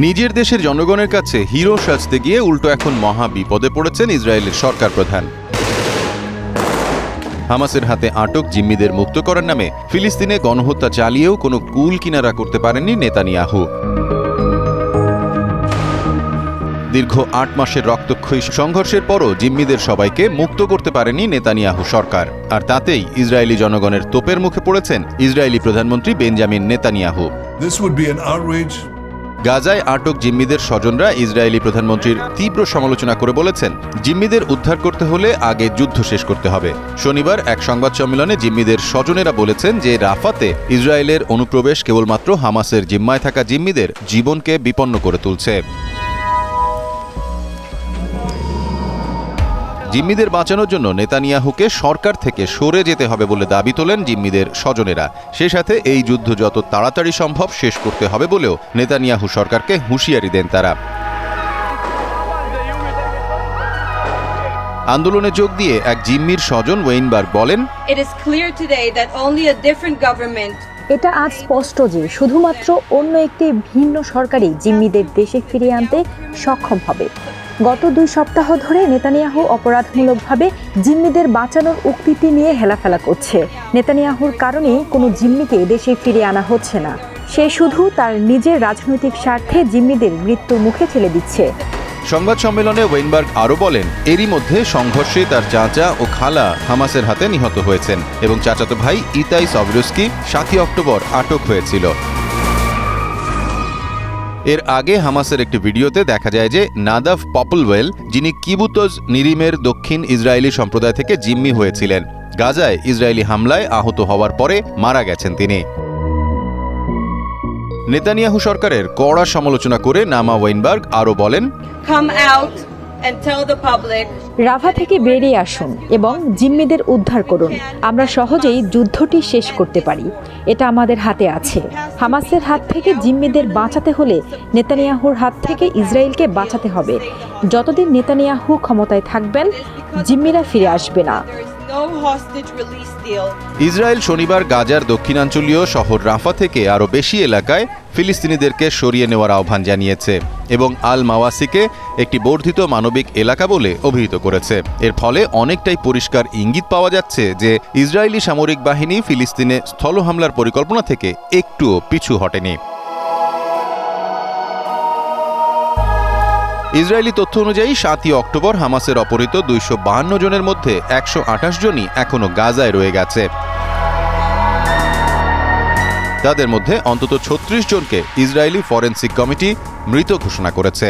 নিজের দেশের জনগণের কাছে হিরো সাজতে গিয়ে উল্টো এখন মহা বিপদে পড়েছেন ইসরায়েলের সরকার প্রধান। হামাসের হাতে আটক জিম্মিদের মুক্ত করার নামে ফিলিস্তিনে গণহত্যা চালিয়েও কোনো কুল কিনারা করতে পারেননি নেতানিয়াহু। দীর্ঘ ৮ মাসের রক্তক্ষয়ী সংঘর্ষের পরও জিম্মিদের সবাইকে মুক্ত করতে পারেনি নেতানিয়াহু সরকার, আর তাতেই ইসরায়েলি জনগণের তোপের মুখে পড়েছেন ইসরায়েলি প্রধানমন্ত্রী বেঞ্জামিন নেতানিয়াহু। গাজায় আটক জিম্মিদের স্বজনরা ইসরায়েলি প্রধানমন্ত্রীর তীব্র সমালোচনা করে বলেছেন, জিম্মিদের উদ্ধার করতে হলে আগে যুদ্ধ শেষ করতে হবে। শনিবার এক সংবাদ সম্মেলনে জিম্মিদের স্বজনেরা বলেছেন যে রাফাতে ইসরায়েলের অনুপ্রবেশ কেবলমাত্র হামাসের জিম্মায় থাকা জিম্মিদের জীবনকে বিপন্ন করে তুলছে। জিম্মিদের বাঁচানোর জন্য নেতানিয়াহুকে সরকার থেকে সরে যেতে হবে বলে দাবি তোলেন জিম্মিদের স্বজনেরা। সে সাথে এই যুদ্ধ যত তাড়াতাড়ি সম্ভব শেষ করতে হবে বলেও নেতানিয়াহু সরকারকে হুঁশিয়ারি দেন তারা। আন্দোলনে যোগ দিয়ে এক জিম্মির স্বজন ওয়েইনবার্গ বলেন, এটা আজ স্পষ্ট যে শুধুমাত্র অন্য একটি ভিন্ন সরকারই জিম্মিদের দেশে ফিরিয়ে আনতে সক্ষম হবে। গত 2 সপ্তাহ ধরে নেতানিয়াহু অপরাধমূলকভাবে জিম্মিদের বাঁচানোর উক্তিটি নিয়ে হেলাফেলা করছে। নেতানিয়াহুর কারণে কোনো জিম্মিকে দেশে ফিরিয়ে আনা হচ্ছে না। সে শুধু তার নিজের রাজনৈতিক স্বার্থে জিম্মিদের মৃত্যুর মুখে ঠেলে দিচ্ছে। সংবাদ সম্মেলনে ওয়েইনবার্গ আরও বলেন, এরই মধ্যে সংঘর্ষে তার চাচা ও খালা হামাসের হাতে নিহত হয়েছেন এবং চাচাতো ভাই ইতাই সভরুস্কি 7 অক্টোবর আটক হয়েছিল। এর আগে হামাসের একটি ভিডিওতে দেখা যায় যে নাদাভ পপলওয়েল, যিনি কিবুতজ নিরিমের দক্ষিণ ইসরায়েলি সম্প্রদায় থেকে জিম্মি হয়েছিলেন, গাজায় ইসরায়েলি হামলায় আহত হওয়ার পরে মারা গেছেন তিনি। নেতানিয়াহু সরকারের কড়া সমালোচনা করে নামা ওয়েইনবার্গ আরও বলেন, রাফা থেকে বেরিয়ে আসুন এবং জিম্মিদের উদ্ধার করুন। আমরা সহজেই যুদ্ধটি শেষ করতে পারি, এটা আমাদের হাতে আছে। হামাসের হাত থেকে জিম্মিদের বাঁচাতে হলে নেতানিয়াহুর হাত থেকে ইসরায়েলকে বাঁচাতে হবে। যতদিন নেতানিয়াহু ক্ষমতায় থাকবেন, জিম্মিরা ফিরে আসবে না। ইসরায়েল শনিবার গাজার দক্ষিণাঞ্চলীয় শহর রাফা থেকে আরও বেশি এলাকায় ফিলিস্তিনিদেরকে সরিয়ে নেওয়ার আহ্বান জানিয়েছে এবং আল মাওয়াসিকে একটি বর্ধিত মানবিক এলাকা বলে অভিহিত করেছে। এর ফলে অনেকটাই পরিষ্কার ইঙ্গিত পাওয়া যাচ্ছে যে ইসরায়েলি সামরিক বাহিনী ফিলিস্তিনে স্থল হামলার পরিকল্পনা থেকে একটুও পিছু হটেনি। ইসরায়েলি তথ্য অনুযায়ী 7 অক্টোবর হামাসের অপহৃত 252 জনের মধ্যে 128 জনই এখনও গাজায় রয়ে গেছে। তাদের মধ্যে অন্তত 36 জনকে ইসরায়েলি ফরেনসিক কমিটি মৃত ঘোষণা করেছে।